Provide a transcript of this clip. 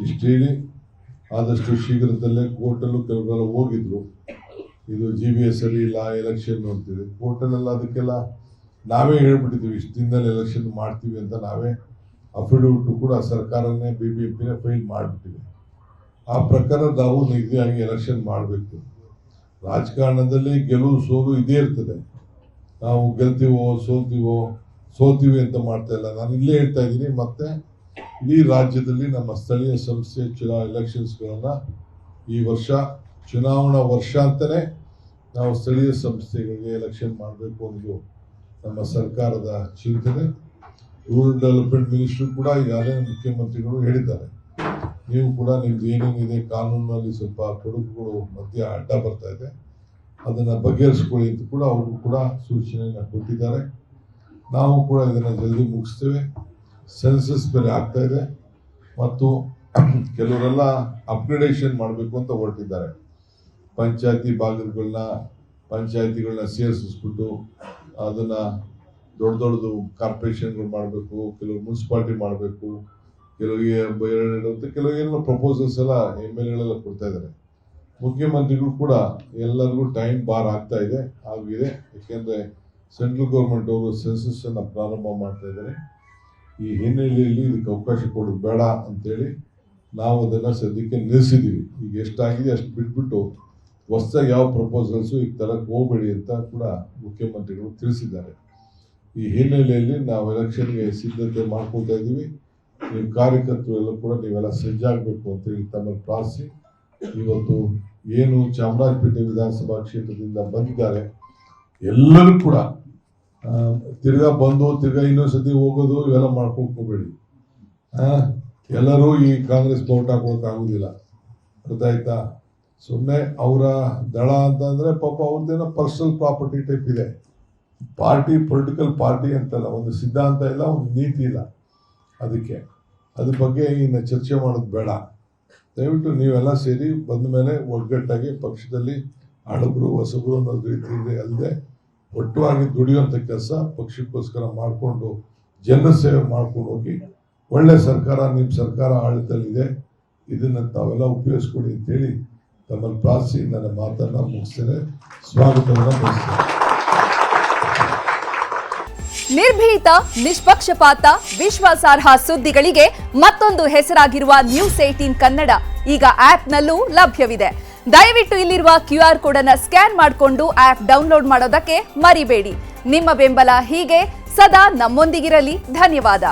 ಇಷ್ಟು ಹೇಳಿ ಆದಷ್ಟು ಶೀಘ್ರದಲ್ಲೇ ಕೋರ್ಟಲ್ಲೂ ಕೆಲವರೆಲ್ಲ ಹೋಗಿದ್ರು. ಇದು GBS ಸರಿ ಇಲ್ಲ ಎಲೆಕ್ಷನ್ ಅಂತೇಳಿ ಕೋರ್ಟಲ್ಲೆಲ್ಲ ಅದಕ್ಕೆಲ್ಲ ನಾವೇ ಹೇಳ್ಬಿಟ್ಟಿದ್ದೀವಿ, ಇಷ್ಟು ದಿನದಲ್ಲಿ ಎಲೆಕ್ಷನ್ ಮಾಡ್ತೀವಿ ಅಂತ ನಾವೇ ಅಫಿಡವಿಟ್ ಕೂಡ ಸರ್ಕಾರನೇ BBMPನೇ ಫೈಲ್ ಮಾಡಿಬಿಟ್ಟಿದೆ. ಆ ಪ್ರಕಾರ ನಾವು ನಿಗದಿಯಾಗಿ ಎಲೆಕ್ಷನ್ ಮಾಡಬೇಕು. ರಾಜಕಾರಣದಲ್ಲಿ ಗೆಲುವು ಸೋಲು ಇದೇ ಇರ್ತದೆ. ನಾವು ಗೆಲ್ತೀವೋ ಸೋಲ್ತೀವಿ ಅಂತ ಮಾಡ್ತಾ ಇಲ್ಲ. ನಾನು ಇಲ್ಲೇ ಹೇಳ್ತಾ ಇದ್ದೀನಿ, ಮತ್ತೆ ಇಡೀ ರಾಜ್ಯದಲ್ಲಿ ನಮ್ಮ ಸ್ಥಳೀಯ ಸಂಸ್ಥೆ ಎಲೆಕ್ಷನ್ಸ್ಗಳನ್ನು ಈ ವರ್ಷ ಚುನಾವಣಾ ವರ್ಷ ಅಂತಲೇ ನಾವು ಸ್ಥಳೀಯ ಸಂಸ್ಥೆಗಳಿಗೆ ಎಲೆಕ್ಷನ್ ಮಾಡಬೇಕು ಅನ್ನೋದು ನಮ್ಮ ಸರ್ಕಾರದ ಚಿಂತನೆ. ರೂರಲ್ ಡೆವಲಪ್ಮೆಂಟ್ ಮಿನಿಸ್ಟ್ರು ಕೂಡ ಈಗಾಗಲೇ ಮುಖ್ಯಮಂತ್ರಿಗಳು ಹೇಳಿದ್ದಾರೆ, ನೀವು ಕೂಡ ನಿಮ್ದು ಏನೇನಿದೆ ಕಾನೂನಿನಲ್ಲಿ ಸ್ವಲ್ಪ ತೊಡಕುಗಳು ಮಧ್ಯ ಅಡ್ಡ ಬರ್ತಾ ಇದೆ, ಅದನ್ನು ಬಗೆಹರಿಸ್ಕೊಳ್ಳಿ ಅಂತ ಕೂಡ ಅವರು ಕೂಡ ಸೂಚನೆಯನ್ನು ಕೊಟ್ಟಿದ್ದಾರೆ. ನಾವು ಕೂಡ ಇದನ್ನು ಜಲ್ದಿ ಮುಗಿಸ್ತೇವೆ. ಸೆನ್ಸಸ್ ಬೇರೆ ಆಗ್ತಾ ಇದೆ ಮತ್ತು ಕೆಲವರೆಲ್ಲ ಅಪ್ಗ್ರೇಡೇಷನ್ ಮಾಡಬೇಕು ಅಂತ ಹೊರಟಿದ್ದಾರೆ. ಪಂಚಾಯತಿಗಳನ್ನ ಸೇರಿಸ್ಬಿಟ್ಟು ಅದನ್ನು ದೊಡ್ಡದು ಕಾರ್ಪೊರೇಷನ್ಗಳು ಮಾಡಬೇಕು, ಕೆಲವು ಮುನ್ಸಿಪಾಲಿಟಿ ಮಾಡಬೇಕು, ಕೆಲವು ಏನೋ ಪ್ರಪೋಸಲ್ಸ್ ಎಲ್ಲ MLAಗಳೆಲ್ಲ ಕೊಡ್ತಾ ಇದ್ದಾರೆ. ಮುಖ್ಯಮಂತ್ರಿಗಳು ಕೂಡ ಎಲ್ಲರಿಗೂ ಟೈಮ್ ಬಾರ್ ಆಗ್ತಾ ಇದೆ ಆಗಿದೆ. ಯಾಕೆಂದರೆ ಸೆಂಟ್ರಲ್ ಗೌರ್ಮೆಂಟ್ ಅವರು ಸೆನ್ಸಸ್ ಅನ್ನು ಪ್ರಾರಂಭ ಮಾಡ್ತಾ ಇದ್ದಾರೆ. ಈ ಹಿನ್ನೆಲೆಯಲ್ಲಿ ಇದಕ್ಕೆ ಅವಕಾಶ ಕೊಡೋದು ಬೇಡ ಅಂತೇಳಿ ನಾವು ಅದನ್ನು ಸದ್ಯಕ್ಕೆ ನಿಲ್ಲಿಸಿದ್ದೀವಿ. ಈಗ ಎಷ್ಟಾಗಿದೆ ಅಷ್ಟು ಬಿಟ್ಬಿಟ್ಟು ಹೊಸದಾಗಿ ಯಾವ ಪ್ರಪೋಸಲ್ಸು ಈಗ ತರಕ್ಕೆ ಹೋಗಬೇಡಿ ಅಂತ ಕೂಡ ಮುಖ್ಯಮಂತ್ರಿಗಳು ತಿಳಿಸಿದ್ದಾರೆ. ಈ ಹಿನ್ನೆಲೆಯಲ್ಲಿ ನಾವು ಎಲೆಕ್ಷನ್ಗೆ ಸಿದ್ಧತೆ ಮಾಡ್ಕೊಳ್ತಾ ಇದ್ದೀವಿ. ನೀವು ಕಾರ್ಯಕರ್ತರು ಎಲ್ಲ ಕೂಡ ನೀವೆಲ್ಲ ಸಜ್ಜಾಗಬೇಕು ಅಂತೇಳಿ ತಮ್ಮಲ್ಲಿ ಪ್ರಾರ್ಥಿಸಿ, ಇವತ್ತು ಏನು ಚಾಮರಾಜಪೇಟೆ ವಿಧಾನಸಭಾ ಕ್ಷೇತ್ರದಿಂದ ಬಂದಿದ್ದಾರೆ ಎಲ್ಲರೂ ಕೂಡ ತಿರ್ಗಾ ಇನ್ನೊಂದ್ಸತಿ ಹೋಗೋದು ಇವೆಲ್ಲ ಮಾಡ್ಕೋಬೇಡಿ. ಎಲ್ಲರೂ ಈ ಕಾಂಗ್ರೆಸ್ ವೋಟ್ ಹಾಕೋಕ್ಕಾಗೋದಿಲ್ಲ, ಅರ್ಥ ಆಯ್ತಾ? ಸುಮ್ಮನೆ ಅವರ ದಳ ಅಂತಂದ್ರೆ ಪಾಪ ಅವ್ರದ್ದೇನೋ ಪರ್ಸನಲ್ ಪ್ರಾಪರ್ಟಿ ಟೈಪ್ ಇದೆ. ಪಾರ್ಟಿ ಪೊಲಿಟಿಕಲ್ ಪಾರ್ಟಿ ಅಂತಲ್ಲ, ಒಂದು ಸಿದ್ಧಾಂತ ಇಲ್ಲ, ಒಂದು ನೀತಿ ಇಲ್ಲ. ಅದಕ್ಕೆ ಅದ್ರ ಬಗ್ಗೆ ಇನ್ನು ಚರ್ಚೆ ಮಾಡೋದು ಬೇಡ. ದಯವಿಟ್ಟು ನೀವೆಲ್ಲ ಸೇರಿ ಬಂದ ಮೇಲೆ ಒಗ್ಗಟ್ಟಾಗಿ ಪಕ್ಷದಲ್ಲಿ ಹಳಬರು ಹೊಸಬರು ಅನ್ನೋದು ರೀತಿಯಲ್ಲಿ ಅಲ್ಲದೆ ಒಟ್ಟುವಾಗಿ ದುಡಿಯುವಂಥ ಕೆಲಸ ಪಕ್ಷಕ್ಕೋಸ್ಕರ ಮಾಡಿಕೊಂಡು ಜನರ ಸೇವೆ ಮಾಡ್ಕೊಂಡು ಹೋಗಿ ಒಳ್ಳೆ ಸರ್ಕಾರ ನಿಮ್ಮ ಸರ್ಕಾರ ಆಡಳಿತದಲ್ಲಿದೆ, ಇದನ್ನು ತಾವೆಲ್ಲ ಉಪಯೋಗಿಸ್ಕೊಡಿ ಅಂತೇಳಿ ತಮ್ಮಲ್ಲಿ ಪ್ರಾರ್ಥಿಸಿ ನನ್ನ ಮಾತನ್ನು ಮುಗಿಸ್ತೇನೆ. ಸ್ವಾಗತವನ್ನು ಬಯಸ್ತೇನೆ. ನಿರ್ಭೀತ, ನಿಷ್ಪಕ್ಷಪಾತ, ವಿಶ್ವಾಸಾರ್ಹ ಸುದ್ದಿಗಳಿಗೆ ಮತ್ತೊಂದು ಹೆಸರಾಗಿರುವ News18 ಕನ್ನಡ ಈಗ ಆಪ್ನಲ್ಲೂ ಲಭ್ಯವಿದೆ. ದಯವಿಟ್ಟು ಇಲ್ಲಿರುವ QR ಕೋಡ್ ಅನ್ನು ಸ್ಕ್ಯಾನ್ ಮಾಡಿಕೊಂಡು ಆಪ್ ಡೌನ್ಲೋಡ್ ಮಾಡೋದಕ್ಕೆ ಮರಿಬೇಡಿ. ನಿಮ್ಮ ಬೆಂಬಲ ಹೀಗೆ ಸದಾ ನಮ್ಮೊಂದಿಗಿರಲಿ. ಧನ್ಯವಾದ.